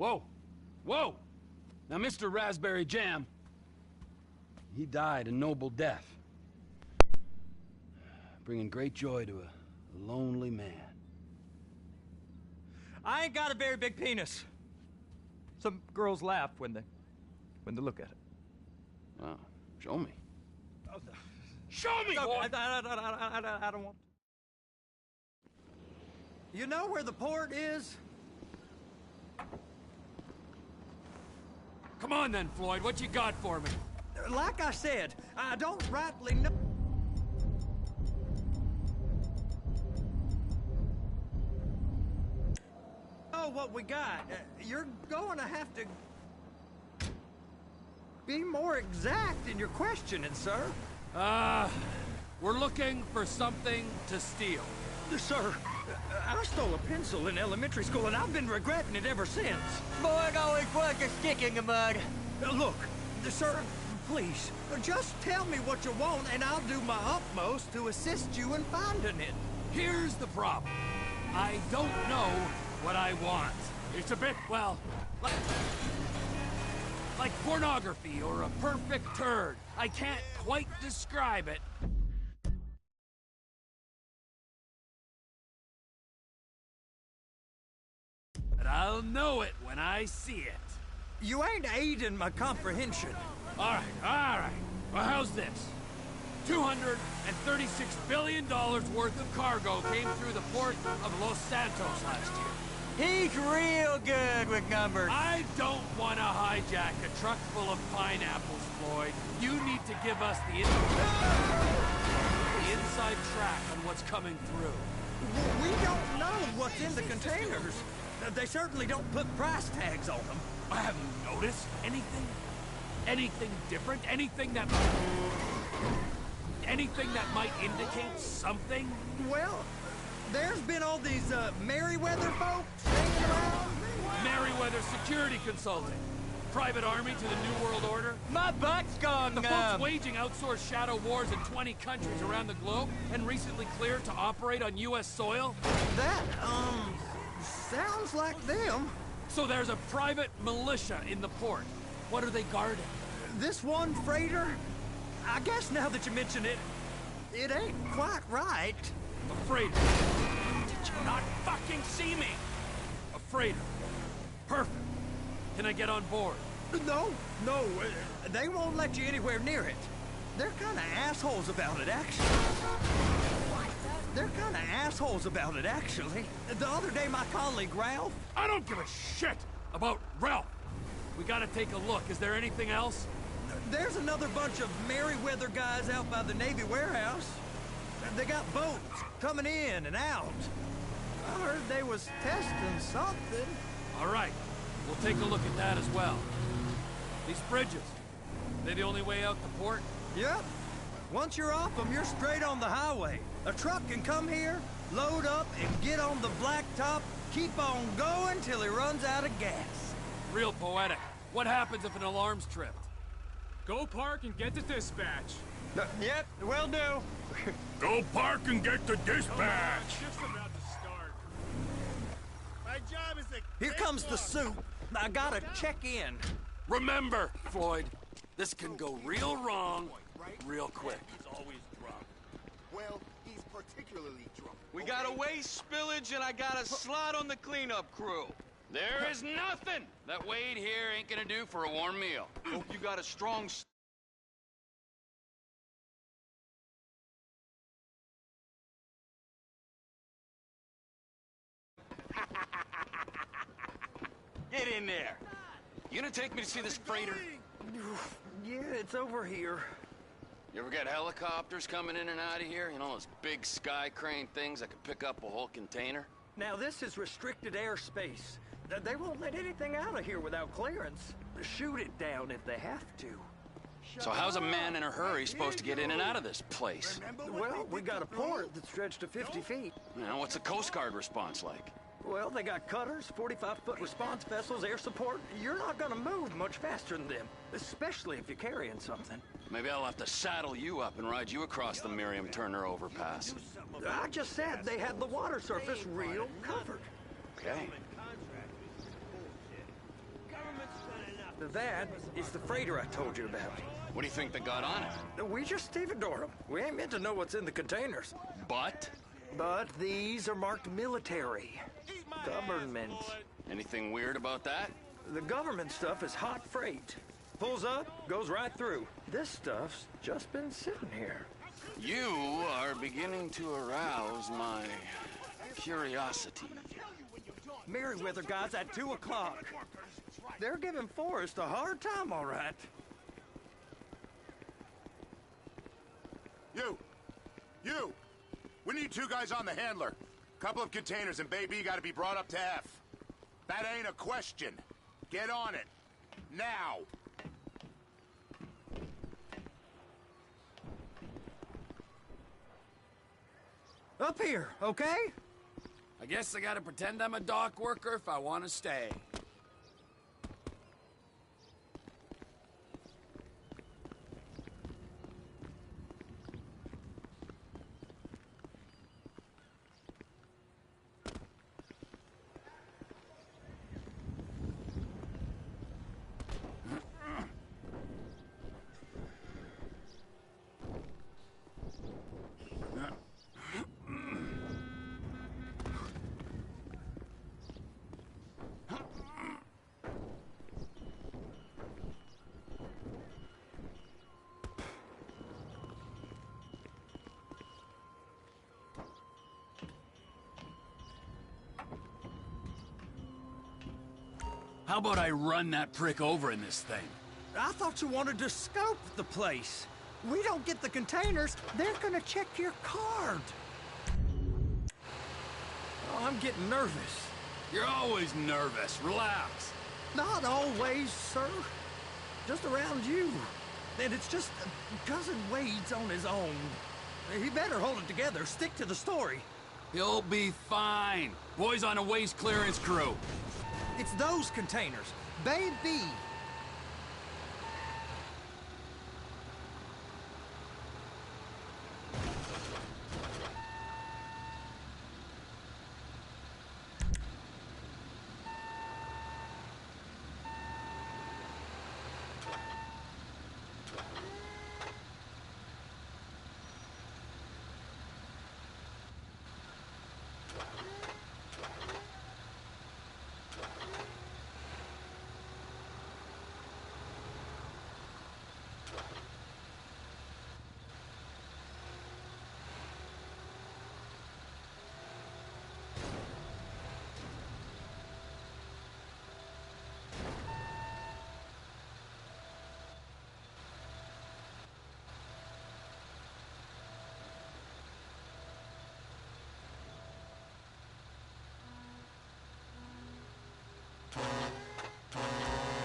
Whoa! Whoa! Now, Mr. Raspberry Jam, he died a noble death, bringing great joy to a lonely man. I ain't got a very big penis. Some girls laugh when they look at it. Wow. Show me. Show me, No, boy! I don't want. You know where the port is? Come on then, Floyd. What you got for me? Like I said, I don't rightly know. Oh, what we got. You're going to have to be more exact in your questioning, sir. We're looking for something to steal. Sir, I stole a pencil in elementary school, and I've been regretting it ever since. Boy, it always was a stick in the mud. Look, sir, please, just tell me what you want, and I'll do my utmost to assist you in finding it. Here's the problem. I don't know what I want. It's a bit, well, like pornography or a perfect turd. I can't quite describe it. But I'll know it when I see it. You ain't aiding my comprehension. All right. Well, how's this? $236 billion worth of cargo came through the port of Los Santos last year. He's real good with numbers. I don't want to hijack a truck full of pineapples, Floyd. You need to give us the inside track on what's coming through. We don't know what's in the containers. They certainly don't put price tags on them. Have you noticed anything? Anything different? Anything that might indicate something? Well, there's been all these Merryweather folks hanging around. Merryweather Security Consulting. Private army to the New World Order. My butt's gone The numb. folks waging outsourced shadow wars in 20 countries around the globe and recently cleared to operate on U.S. soil. That, sounds like them. So there's a private militia in the port. What are they guarding? This one freighter? I guess now that you mention it, it ain't quite right. A freighter. Did you not fucking see me? A freighter. Perfect. Can I get on board? No, they won't let you anywhere near it. They're kind of assholes about it, actually. The other day, my colleague, Ralph... I don't give a shit about Ralph. We gotta take a look. Is there anything else? There's another bunch of Merryweather guys out by the Navy warehouse. They got boats coming in and out. I heard they was testing something. All right. We'll take a look at that as well. These bridges, they the only way out the port? Yep. Once you're off them, you're straight on the highway. A truck can come here, load up, and get on the blacktop, keep on going till he runs out of gas. Real poetic. What happens if an alarm's tripped? Go park and get the dispatch. Yep, will do. Go park and get the dispatch! Shift's about to start. My job is to... Here comes the soup. I gotta check in. Remember, Floyd, this can go real wrong real quick. He's always drunk. Well, he's particularly drunk. We got a waste spillage and I got a slot on the cleanup crew. There is nothing that Wade here ain't gonna do for a warm meal. Hope you got a strong... Get in there. You gonna take me to see this freighter? Yeah, it's over here. You ever get helicopters coming in and out of here? You know, those big sky crane things that could pick up a whole container? Now, this is restricted airspace. They won't let anything out of here without clearance. Shoot it down if they have to. So how's a man in a hurry supposed to get in and out of this place? Well, we got a port that's stretched to 50 feet. You know, what's the Coast Guard response like? Well, they got cutters, 45-foot response vessels, air support. You're not gonna move much faster than them, especially if you're carrying something. Maybe I'll have to saddle you up and ride you across the Miriam Turner overpass. I just said they had the water surface real covered. Okay. That is the freighter I told you about. What do you think they got on it? We just stevedored them. We ain't meant to know what's in the containers. But? But these are marked military. Government. Anything weird about that? The government stuff is hot freight. Pulls up, goes right through. This stuff's just been sitting here. You are beginning to arouse my curiosity. Merryweather guys at 2 o'clock. They're giving Forrest a hard time, all right. You! We need 2 guys on the handler. Couple of containers and Bay B gotta be brought up to F. That ain't a question. Get on it. Now! Up here, okay? I guess I gotta pretend I'm a dock worker if I want to stay. How about I run that prick over in this thing? I thought you wanted to scope the place. We don't get the containers, they're gonna check your card. Oh, I'm getting nervous. You're always nervous. Relax. Not always, sir. Just around you. And it's just Cousin Wade's on his own. He better hold it together, stick to the story. He'll be fine. Boys on a waste clearance crew. It's those containers. Bay B.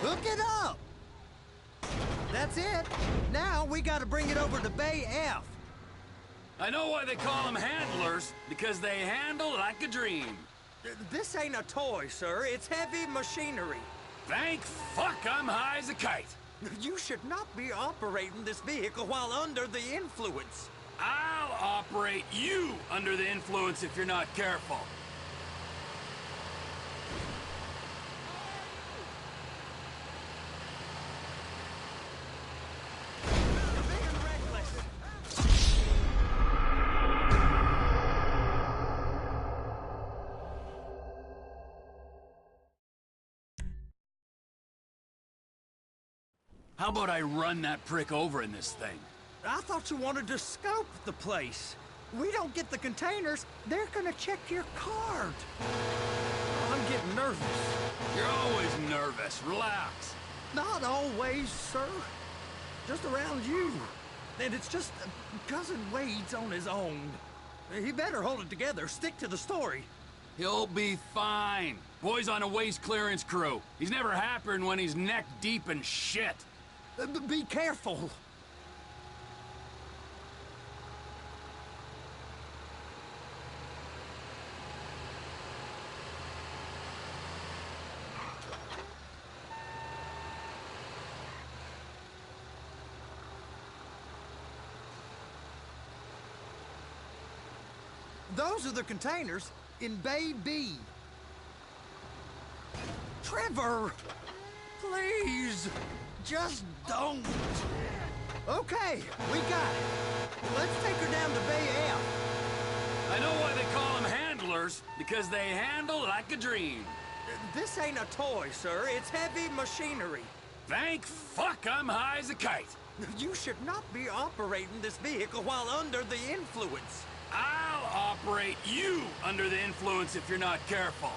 Hook it up! That's it. Now we gotta bring it over to Bay F. I know why they call them handlers, because they handle like a dream. This ain't a toy, sir. It's heavy machinery. Thank fuck I'm high as a kite. You should not be operating this vehicle while under the influence. I'll operate you under the influence if you're not careful. You're being reckless. How about I run that prick over in this thing? I thought you wanted to scope the place. We don't get the containers, they're gonna check your card. I'm getting nervous. You're always nervous. Relax. Not always, sir. Just around you. And it's just Cousin Wade's on his own. He better hold it together, stick to the story. He'll be fine. Boy's on a waste clearance crew. He's never happier than when he's neck deep in shit. Be careful. Those are the containers in Bay B. Trevor! Please, just don't. Okay, we got it. Let's take her down to Bay F. I know why they call them handlers, because they handle like a dream. This ain't a toy, sir. It's heavy machinery. Thank fuck I'm high as a kite. You should not be operating this vehicle while under the influence. I'll operate you under the influence if you're not careful.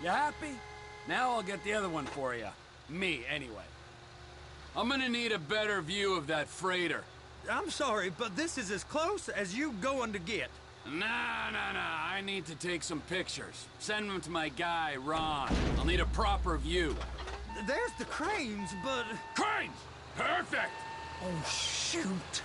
You happy? Now I'll get the other one for you. Me, anyway. I'm gonna need a better view of that freighter. I'm sorry, but this is as close as you going to get. Nah. I need to take some pictures. Send them to my guy, Ron. I'll need a proper view. There's the cranes, but... Cranes! Perfect! Oh, shoot.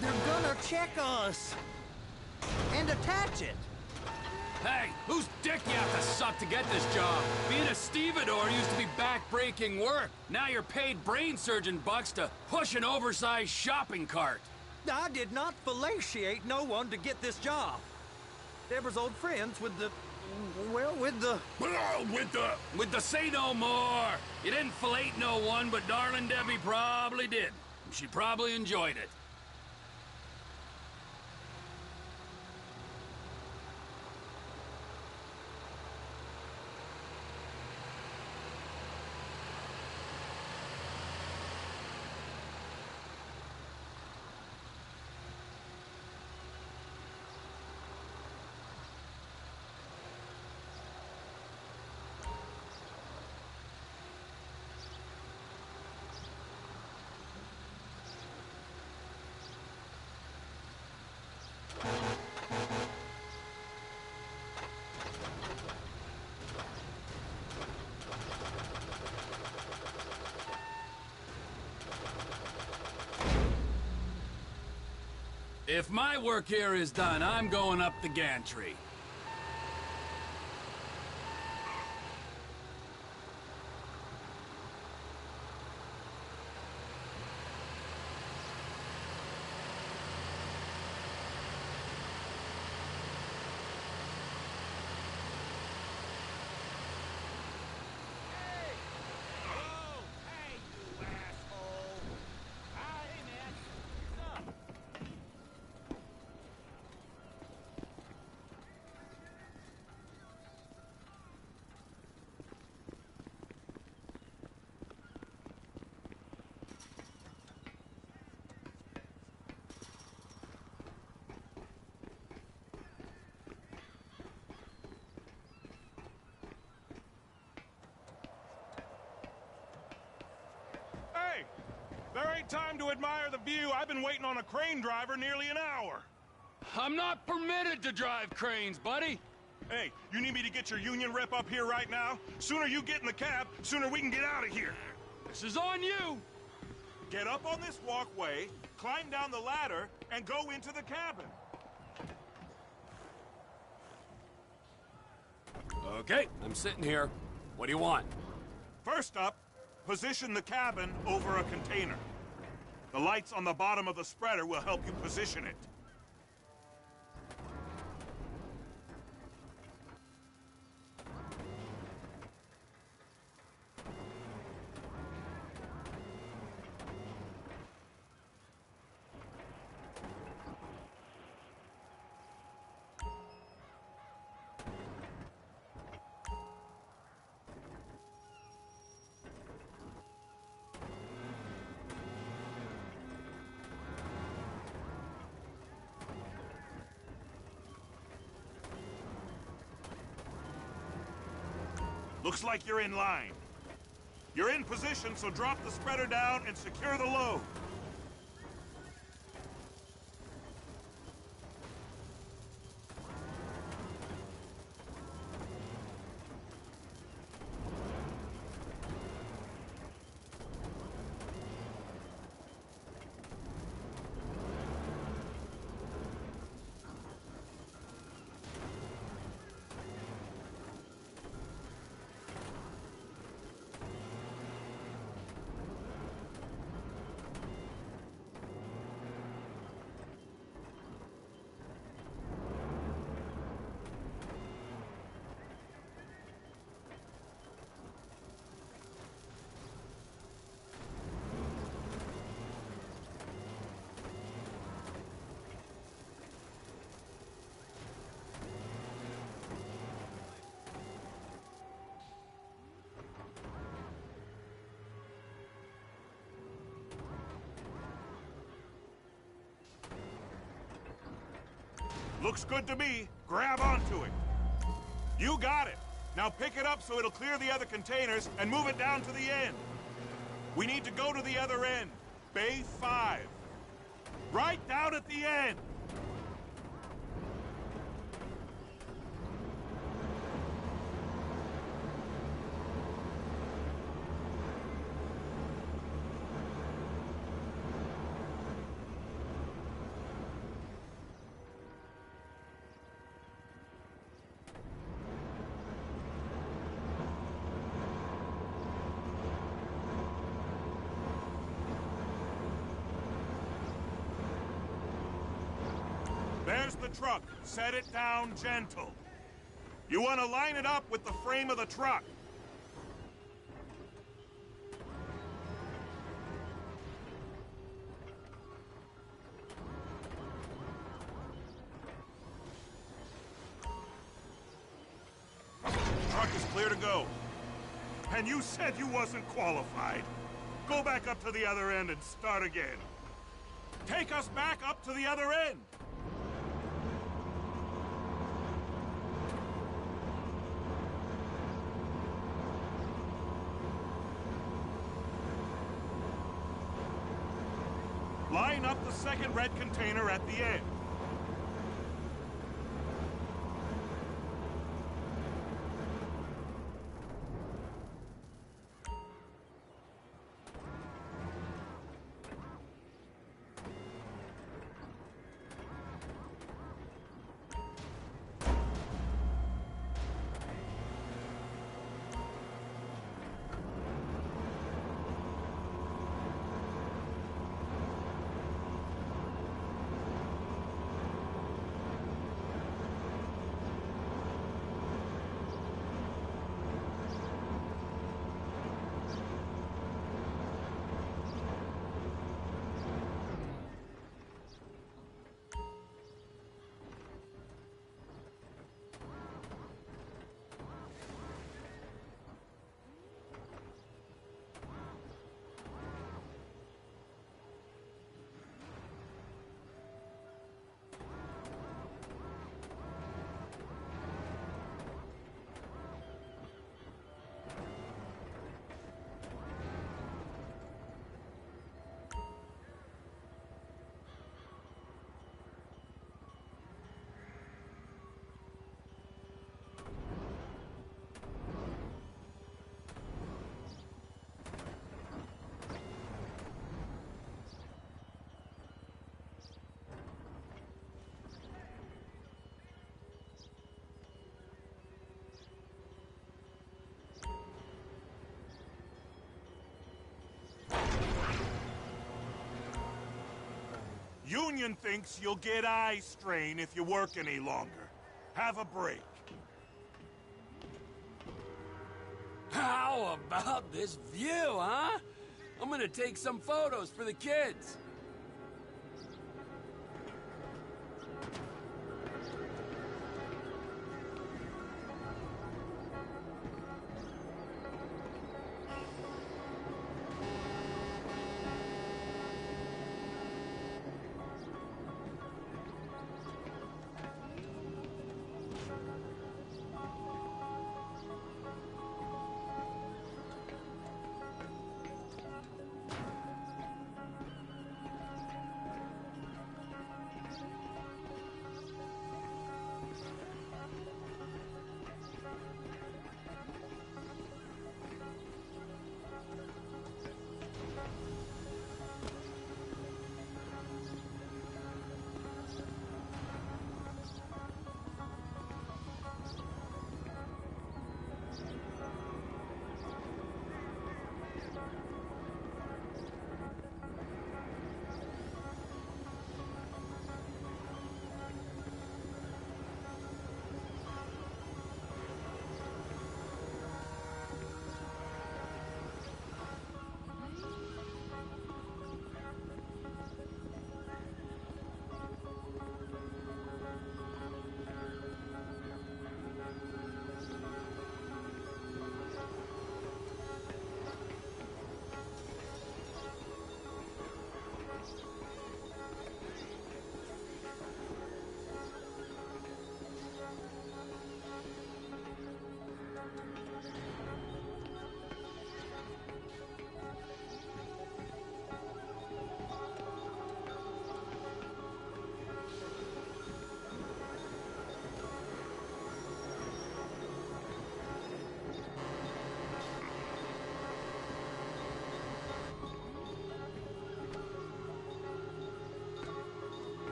They're gonna check us and attach it. Hey, whose dick you have to suck to get this job? Being a stevedore used to be back-breaking work. Now you're paid brain surgeon bucks to push an oversized shopping cart. I did not fellatiate no one to get this job. Deborah's old friends with the... well, with the... With the say no more. You didn't fillet no one, but darling Debbie probably did. She probably enjoyed it. If my work here is done, I'm going up the gantry. Hey! There ain't time to admire the view. I've been waiting on a crane driver nearly an hour. I'm not permitted to drive cranes, buddy. Hey, you need me to get your union rep up here right now? Sooner you get in the cab, sooner we can get out of here. This is on you. Get up on this walkway, climb down the ladder, and go into the cabin. Okay, I'm sitting here. What do you want? First up, position the cabin over a container. The lights on the bottom of the spreader will help you position it. Looks like you're in line. You're in position, so drop the spreader down and secure the load. Looks good to me. Grab onto it. You got it. Now pick it up so it'll clear the other containers and move it down to the end. We need to go to the other end. Bay 5. Right down at the end. There's the truck. Set it down gentle. You want to line it up with the frame of the truck. Truck is clear to go. And you said you wasn't qualified. Go back up to the other end and start again. Take us back up to the other end. Line up the second red container at the end. Union thinks you'll get eye strain if you work any longer. Have a break. How about this view, huh? I'm gonna take some photos for the kids.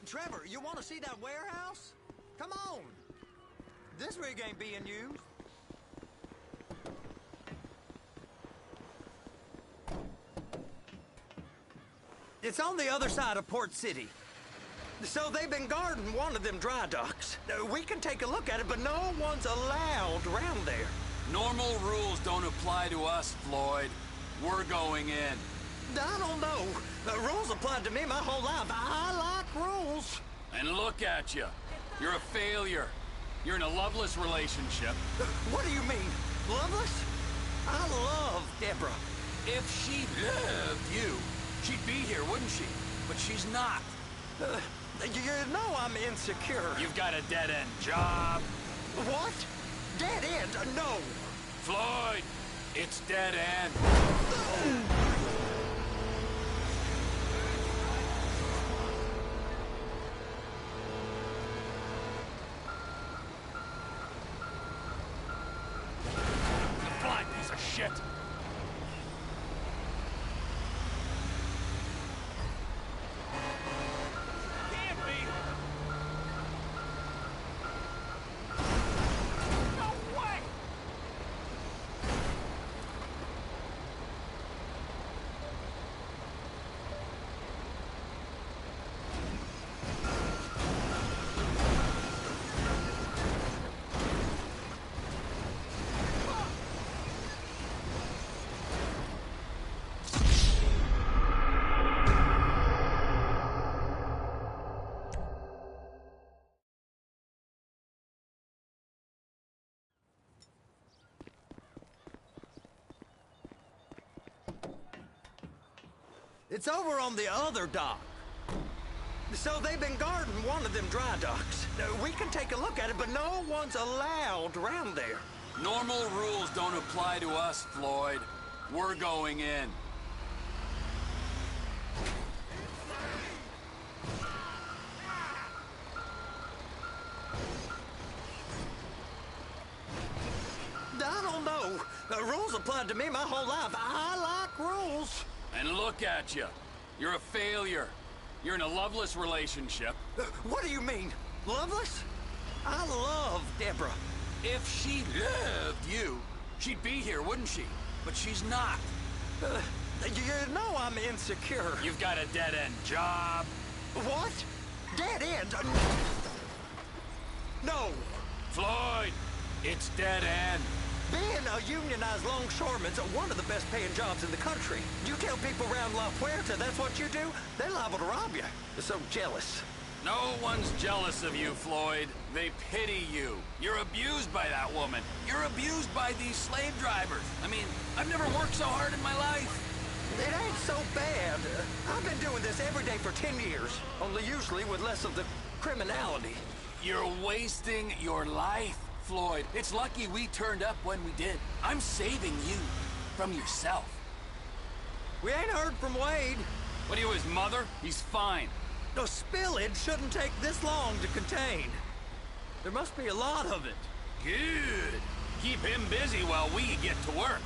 Trevor, you want to see that warehouse? Come on. This rig ain't being used. It's on the other side of Port City. So they've been guarding one of them dry docks. We can take a look at it, but no one's allowed around there. Normal rules don't apply to us, Floyd. We're going in. I don't know. The rules applied to me my whole life. I like rules. And look at you. You're a failure. You're in a loveless relationship. What do you mean? Loveless? I love Deborah. If she loved you, she'd be here, wouldn't she? But she's not. You know I'm insecure. You've got a dead-end job. What? Dead end? No. Floyd, it's dead end. Blind piece of shit. It's over on the other dock. So they've been guarding one of them dry docks. We can take a look at it, but no one's allowed around there. Normal rules don't apply to us, Floyd. We're going in. I don't know. The rules applied to me my whole life. I like rules. And look at you. You're a failure. You're in a loveless relationship. What do you mean? Loveless? I love Deborah. If she loved you, she'd be here, wouldn't she? But she's not. You know I'm insecure. You've got a dead-end job. What? Dead end? No. Floyd, it's dead end. Being a unionized longshoreman's one of the best paying jobs in the country. You tell people around La Puerta that's what you do, they're liable to rob you. They're so jealous. No one's jealous of you, Floyd. They pity you. You're abused by that woman. You're abused by these slave drivers. I mean, I've never worked so hard in my life. It ain't so bad. I've been doing this every day for 10 years, only usually with less of the criminality. You're wasting your life, Floyd. It's lucky we turned up when we did. I'm saving you from yourself. We ain't heard from Wade. What are you, his mother? He's fine. No, spillage shouldn't take this long to contain. There must be a lot of it. Good. Keep him busy while we get to work.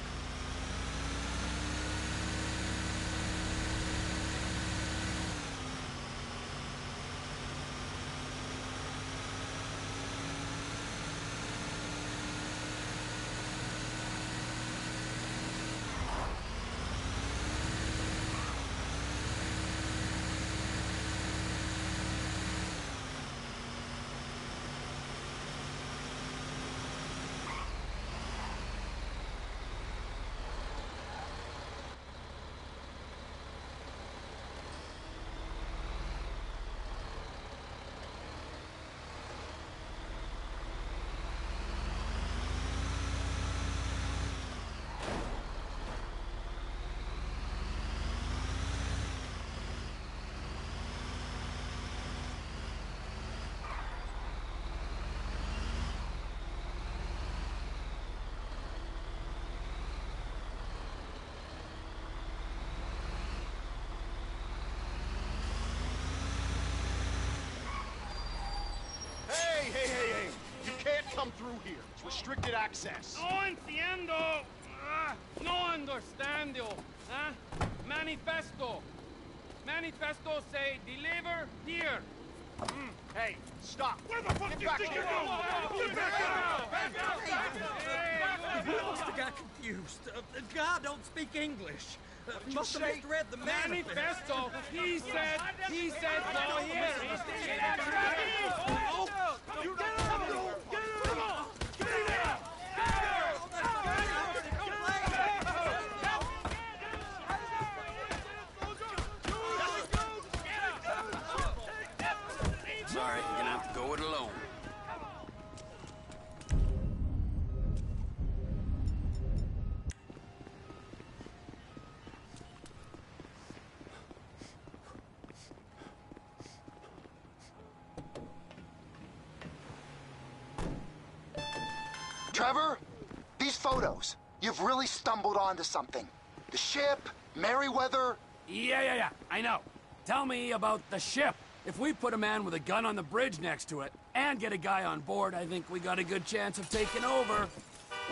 Hey! You can't come through here. It's restricted access. No entiendo. No understando. Manifesto. Manifesto say deliver here. Hey, stop. Where the fuck do you think you're going? We must have got confused. The guy don't speak English. Must have misread the Manifesto. He said go here. Sorry, you're gonna have to go it alone. Trevor, these photos, you've really stumbled onto something. The ship, Merryweather. Yeah, I know. Tell me about the ship. If we put a man with a gun on the bridge next to it and get a guy on board, I think we got a good chance of taking over.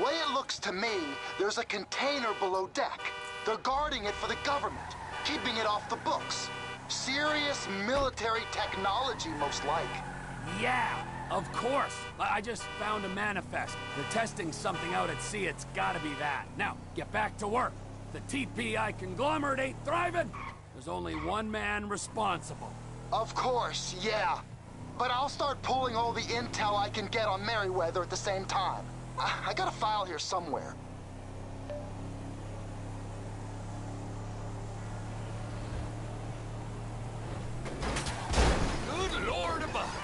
Way it looks to me, there's a container below deck. They're guarding it for the government, keeping it off the books. Serious military technology, most like. Yeah, of course. I just found a manifest. They're testing something out at sea. It's gotta be that. Now, get back to work. The TPI conglomerate ain't thriving. There's only one man responsible. Of course, yeah. But I'll start pulling all the intel I can get on Merryweather at the same time. I got a file here somewhere. Good Lord above.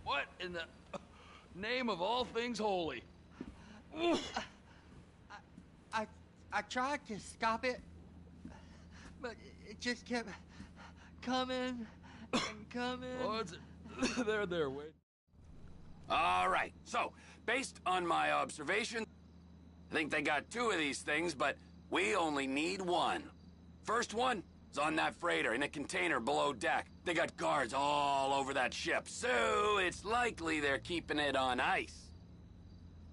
What in the name of all things holy? I tried to stop it, but it just kept coming and coming. Oh, it's... there, wait. All right, so, based on my observation, I think they got 2 of these things, but we only need 1. First one is on that freighter in a container below deck. They got guards all over that ship, so it's likely they're keeping it on ice.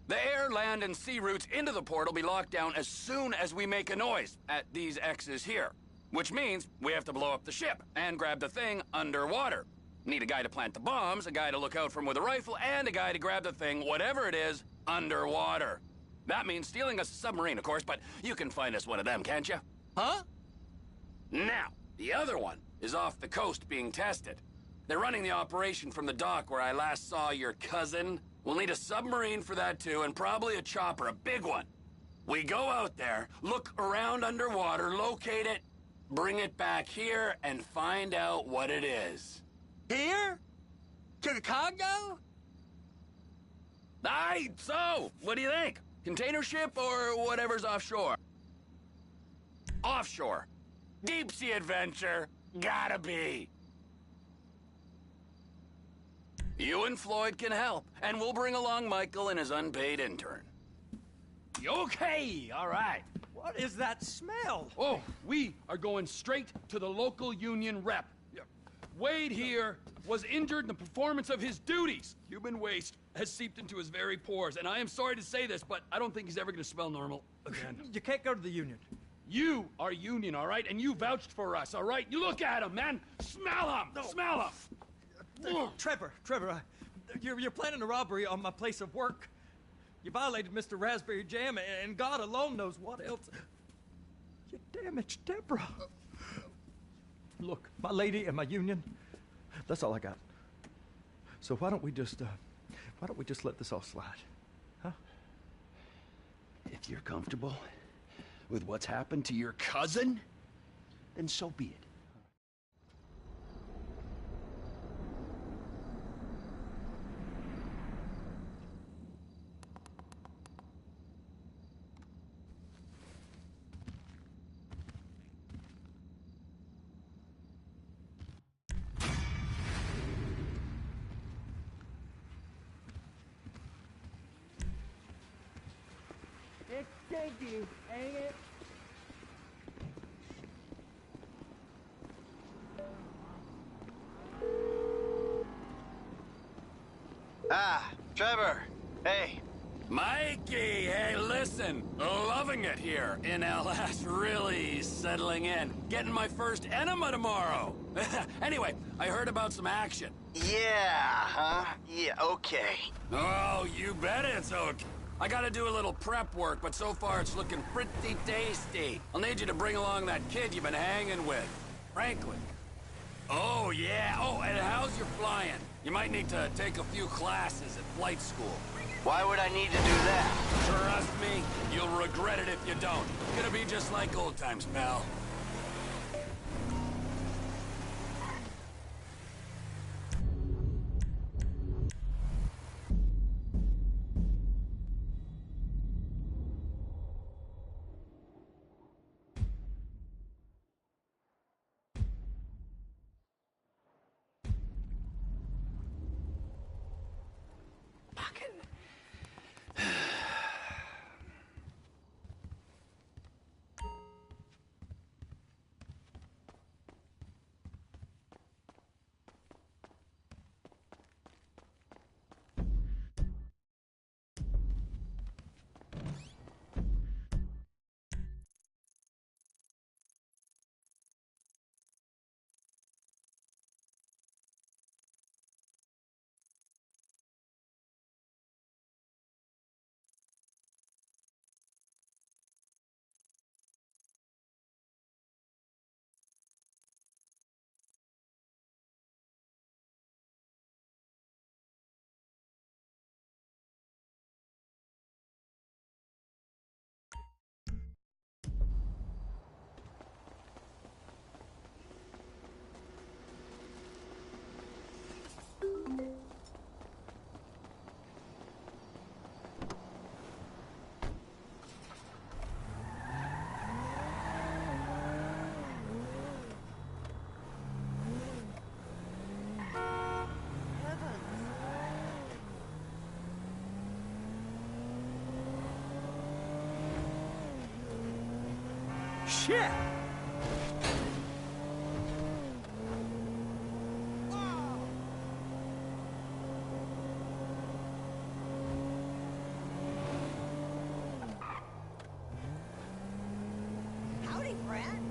The air, land, and sea routes into the port will be locked down as soon as we make a noise at these X's here. Which means we have to blow up the ship and grab the thing underwater. Need a guy to plant the bombs, a guy to look out for 'em with a rifle, and a guy to grab the thing, whatever it is, underwater. That means stealing us a submarine, of course, but you can find us one of them, can't you? Huh? Now, the other one is off the coast being tested. They're running the operation from the dock where I last saw your cousin. We'll need a submarine for that too, and probably a chopper, a big one. We go out there, look around underwater, locate it, bring it back here, and find out what it is. Here? To the Congo? Aye, so, what do you think? Container ship or whatever's offshore? Offshore. Deep sea adventure. Gotta be. You and Floyd can help, and we'll bring along Michael and his unpaid intern. Okay, all right. What is that smell? Oh, we are going straight to the local union rep. Wade here was injured in the performance of his duties. Human waste has seeped into his very pores, and I am sorry to say this, but I don't think he's ever going to smell normal again. You can't go to the union. You are union, all right? And you vouched for us, all right? You look at him, man. Smell him. No. Smell him. Trevor, you're planning a robbery on my place of work. You violated Mr. Raspberry Jam, and God alone knows what else. You damaged Deborah. Look, my lady and my union, that's all I got. So why don't we just let this all slide, huh? If you're comfortable with what's happened to your cousin, then so be it. It's stinky, ain't it? Ah, Trevor. Hey. Mikey, hey, listen. Loving it here in LS. Really settling in. Getting my first enema tomorrow. Anyway, I heard about some action. Yeah, huh? Yeah, okay. Oh, you bet it's okay. I gotta do a little prep work, but so far it's looking pretty tasty. I'll need you to bring along that kid you've been hanging with, Franklin. Oh, yeah. Oh, and how's your flying? You might need to take a few classes at flight school. Why would I need to do that? Trust me, you'll regret it if you don't. Gonna be just like old times, pal. shit! Howdy, Brad.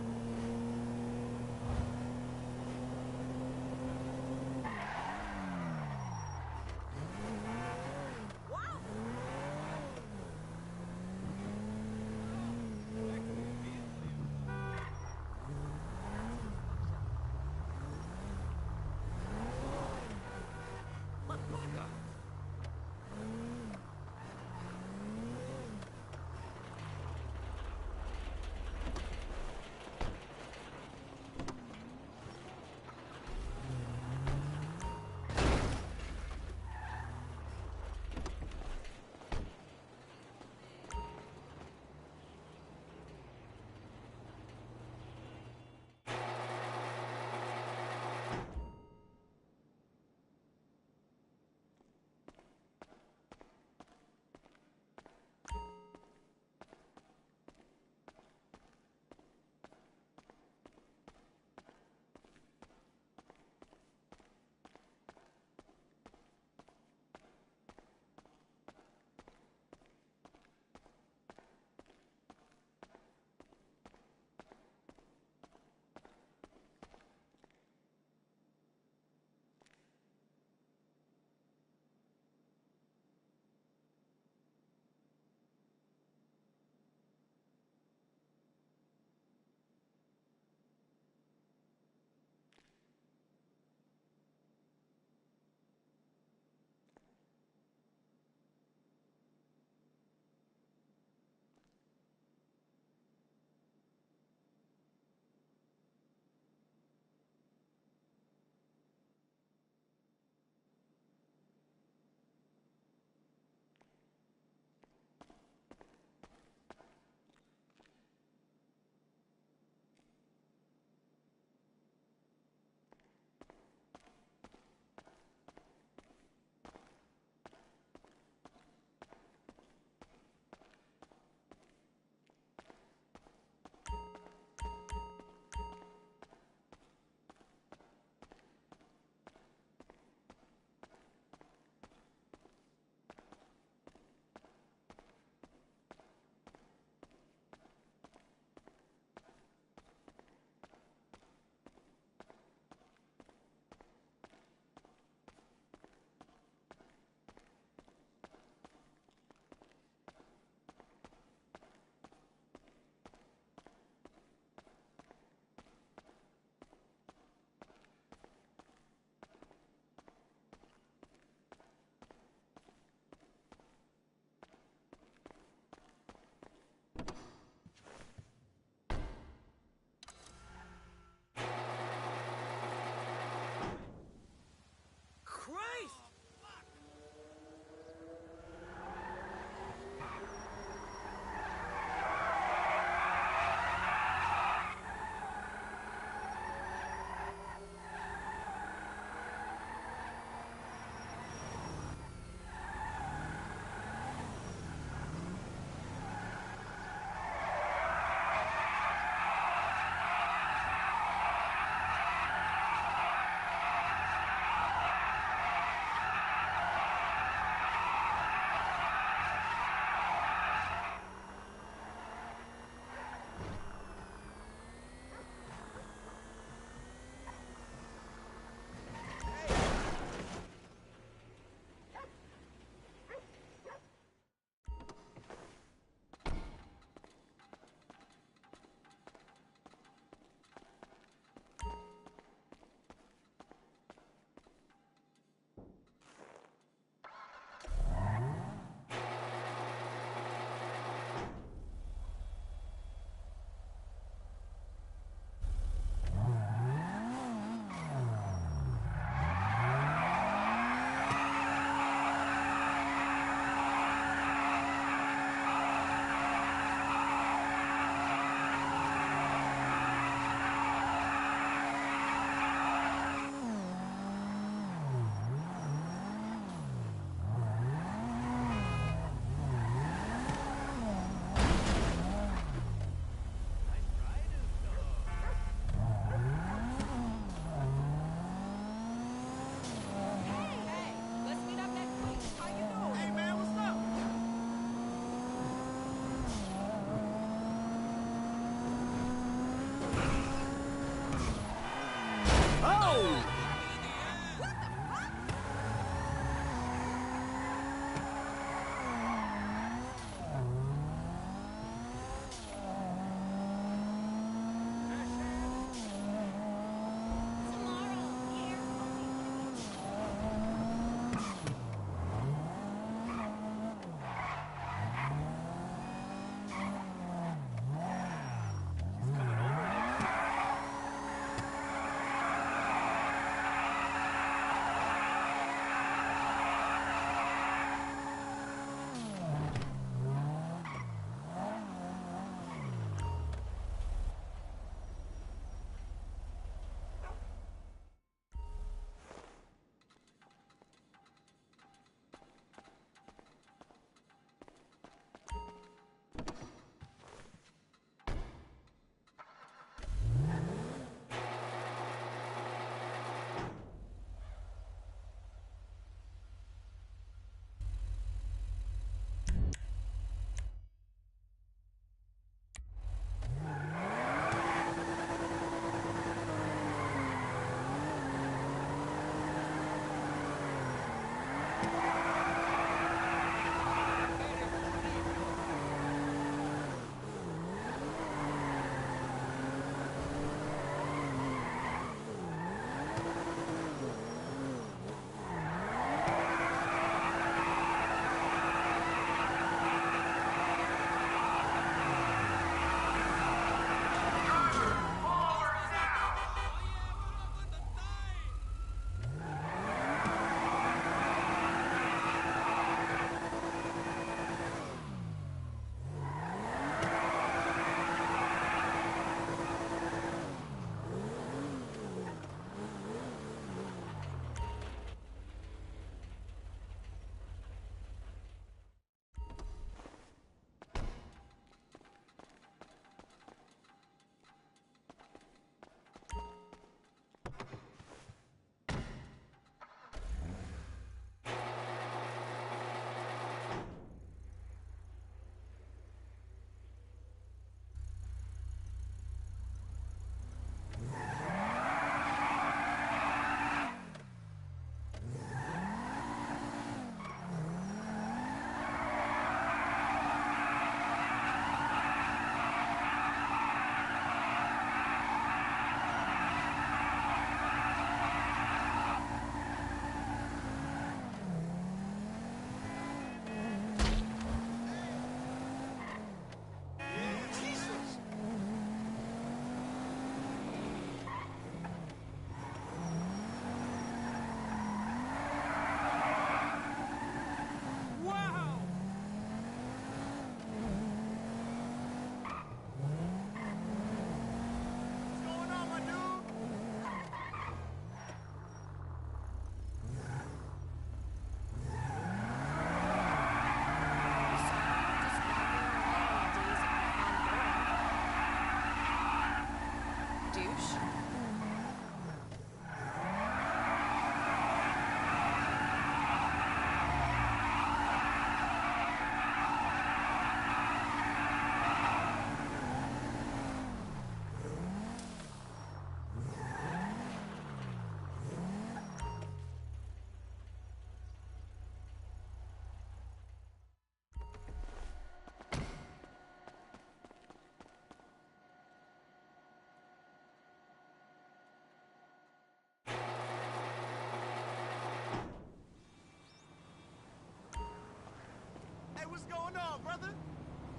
on, brother?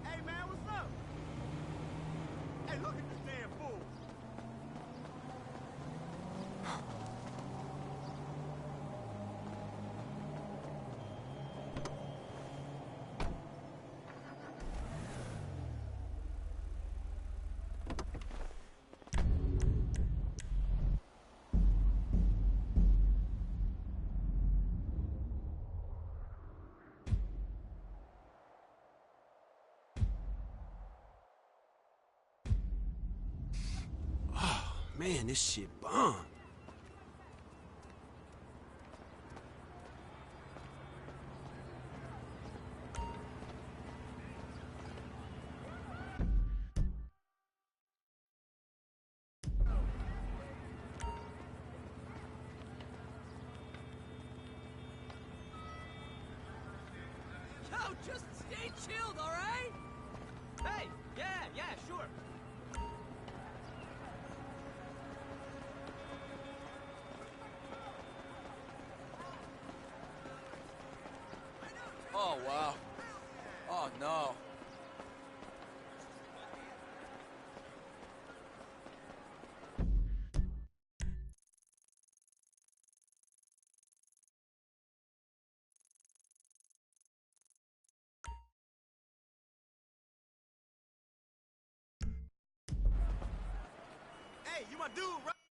Hey, man, what's up? Hey, look at this damn fool. Man, this shit bomb. Yo, just stay chilled, all right? Hey, yeah, sure. Oh, wow. Oh, no. Hey, you my dude, right?